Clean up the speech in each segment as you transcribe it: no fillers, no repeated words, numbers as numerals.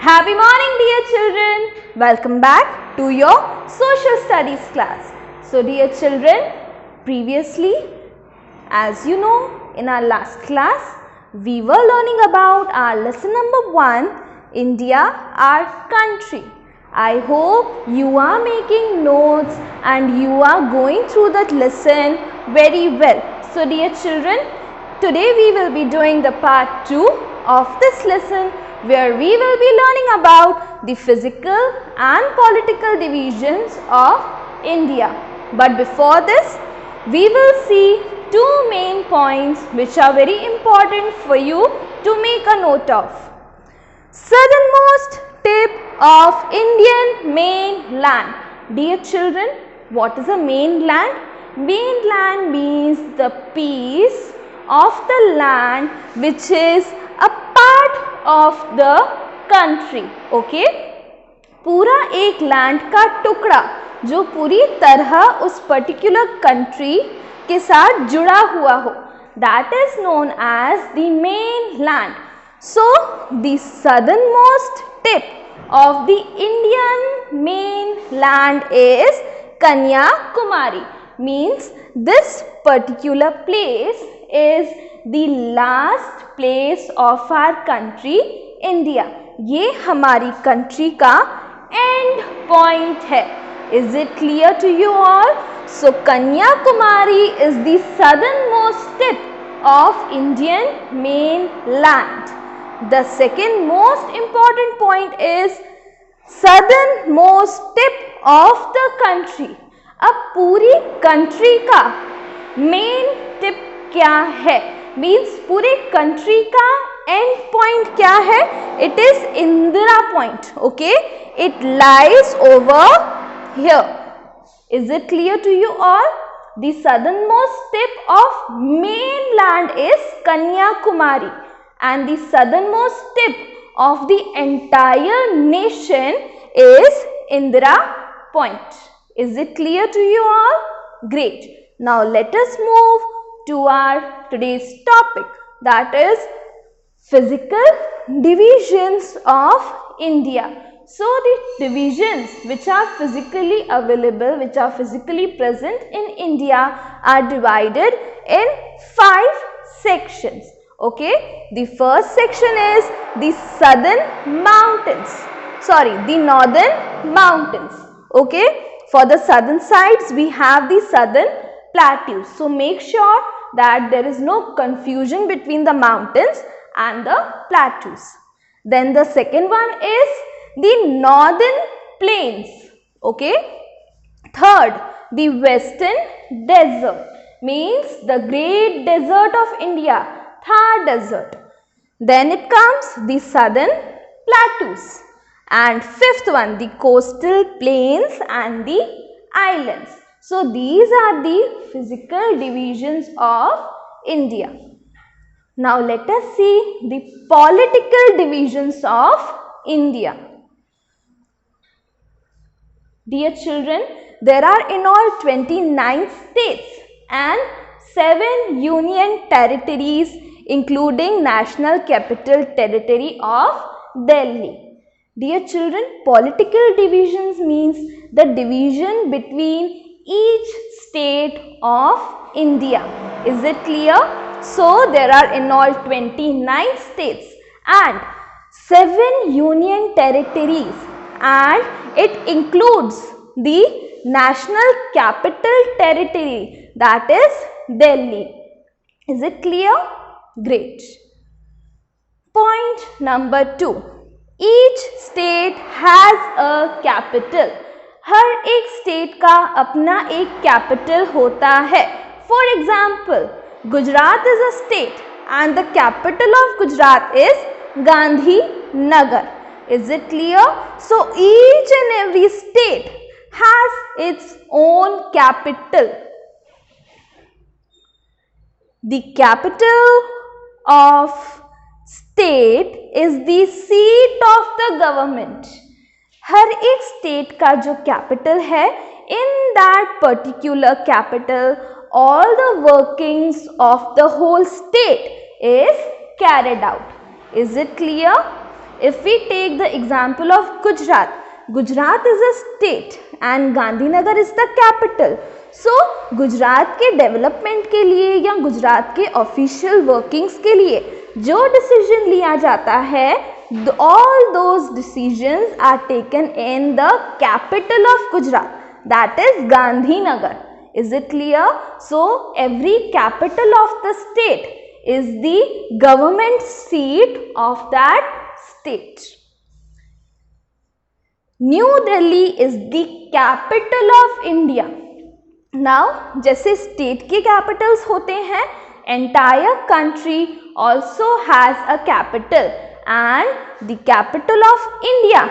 Happy morning, dear children. Welcome back to your social studies class. So, dear children, previously, as you know, in our last class, we were learning about our lesson number 1, India, our country. I hope you are making notes and you are going through that lesson very well. So, dear children, today we will be doing the part 2 of this lesson, where we will be learning about the physical and political divisions of India. But before this, we will see two main points which are very important for you to make a note of. Southernmost tip of Indian mainland. Dear children, what is a mainland? Mainland means the piece of the land which is a part of the country. Okay? पूरा एक land का टुकड़ा जो पूरी तरह उस particular country के साथ जुड़ा हुआ हो, that is known as the mainland. So, the southernmost tip of the Indian mainland is Kanyakumari. Means this particular place is the last place of our country India. ये हमारी country का end point है. Is it clear to you all? So Kanyakumari is the southernmost tip of Indian mainland. The second most important point is southernmost tip of the country. अब पूरी country का main tip क्या है? Means पूरे country का end point क्या है? It is Indira point. Okay? It lies over here. Is it clear to you all? The southernmost tip of mainland is Kanyakumari, and the southernmost tip of the entire nation is Indira point. Is it clear to you all? Great. Now let us move to our today's topic, that is physical divisions of India. So the divisions which are physically available, which are physically present in India, are divided in 5 sections. Okay, the first section is the southern mountains. Sorry, the northern mountains. Okay, for the southern sides we have the southern plateaus. So make sure that there is no confusion between the mountains and the plateaus. Then the second one is the northern plains. Okay. Third, the western desert, means the great desert of India, Thar desert. Then it comes the southern plateaus. And fifth one, the coastal plains and the islands. So these are the physical divisions of India. Now let us see the political divisions of India. Dear children, there are in all 29 states and 7 union territories, including National Capital Territory of Delhi. Dear children, political divisions means the division between each state of India. Is it clear? So, there are in all 29 states and 7 union territories, and it includes the National Capital Territory, that is Delhi. Is it clear? Great. Point number 2. Each state has a capital. हर एक state का अपना एक capital होता है. For example, Gujarat is a state and the capital of Gujarat is Gandhinagar. Is it clear? So each and every state has its own capital. The capital of state is the seat of the government. हर एक state का जो capital है, in that particular capital all the workings of the whole state is carried out. Is it clear? if we take the example of Gujarat, Gujarat is a state and Gandhinagar is the capital. So Gujarat के development के लिए या गुजरात के official workings के लिए जो decision लिया जाता है, all those decisions are taken in the capital of Gujarat, that is Gandhinagar. Is it clear? So every capital of the state is the government seat of that state. New Delhi is the capital of India. Now, जैसे state के capitals होते हैं, entire country also has a capital and the capital of India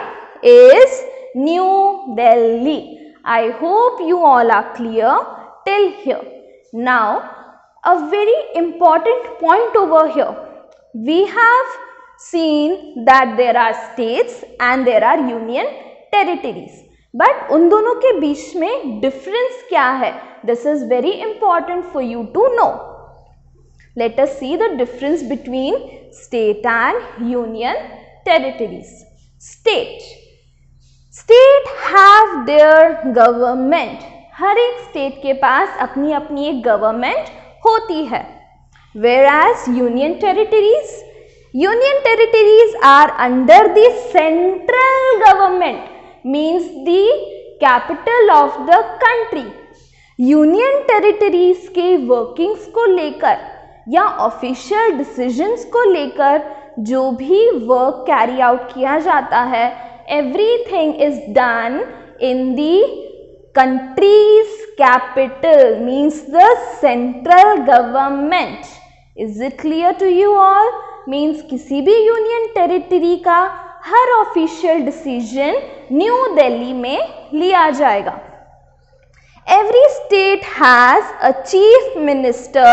is New Delhi. I hope you all are clear till here. Now, a very important point over here. We have seen that there are states and there are union territories. But उन दोनों के बीच में difference क्या है? This is very important for you to know. Let us see the difference between state and union territories. State have their government. हर एक state के पास अपनी अपनी एक गवर्नमेंट होती है. Whereas union territories are under the central government, means the capital of the country. Union territories के workings को लेकर या ऑफिशियल डिसीजंस को लेकर जो भी वर्क कैरी आउट किया जाता है, everything is done in the country's capital, means the central government. Is it clear to you all? Means किसी भी यूनियन टेरिटरी का हर ऑफिशियल डिसीजन न्यू दिल्ली में लिया जाएगा. Every state has a chief minister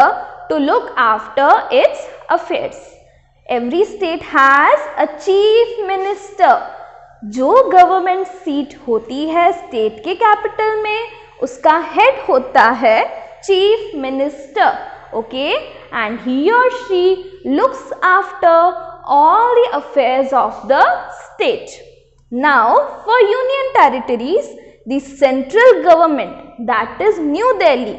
to look after its affairs. Every state has a chief minister. जो government seat होती है state के कैपिटल में, उसका हेड होता है chief minister. Okay, and he और she looks after all the affairs of the state. Now, for union territories, the central government, that is New Delhi,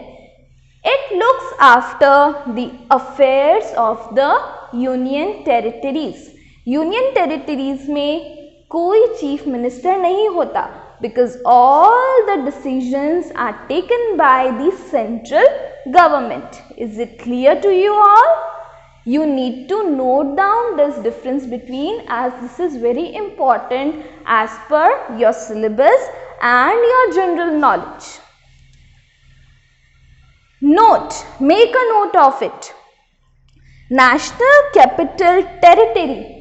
it looks after the affairs of the union territories. Union territories में कोई chief minister नहीं होता, because all the decisions are taken by the central government. Is it clear to you all? You need to note down this difference between, as this is very important as per your syllabus and your general knowledge. Note, make a note of it. National Capital Territory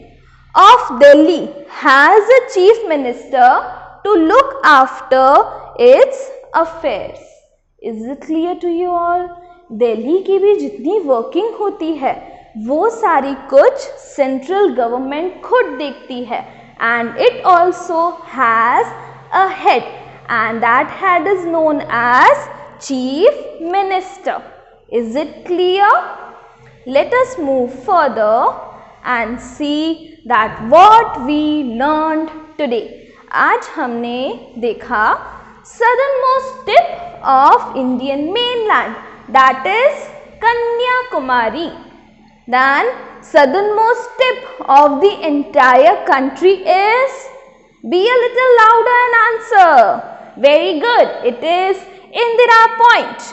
of Delhi has a chief minister to look after its affairs. Is it clear to you all? Delhi की भी जितनी working होती है वो सारी कुछ central government खुद देखती है, and it also has a head and that head is known as chief minister. Is it clear? Let us move further and see that what we learned today. आज हमने देखा southernmost tip of Indian mainland, that is Kanyakumari. Then southernmost tip of the entire country is, be a little louder and answer. Very good. It is Indira Point.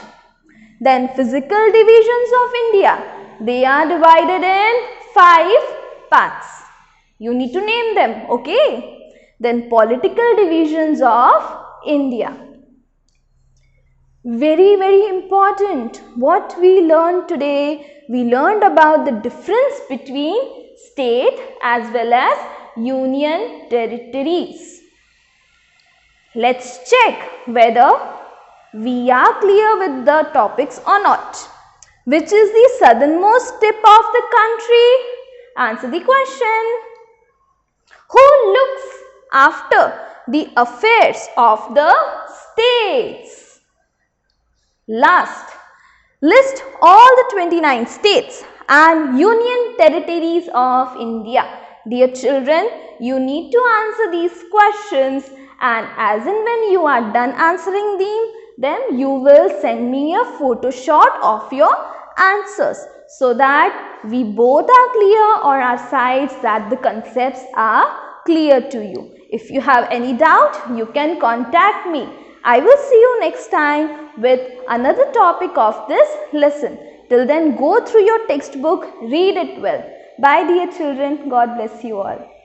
Then physical divisions of India. They are divided in 5 parts. You need to name them, okay? Then political divisions of India. Very, very important. What we learned today, we learned about the difference between state as well as union territories. Let's check whether we are clear with the topics or not. Which is the southernmost tip of the country? Answer the question. Who looks after the affairs of the states? Last, list all the 29 states and union territories of India. Dear children, you need to answer these questions, and as and when you are done answering them you will send me a photo shot of your answers so that we both are clear on our sides that the concepts are clear to you. If you have any doubt, you can contact me. I will see you next time with another topic of this lesson. Till then, go through your textbook, read it well. Bye dear children. God bless you all.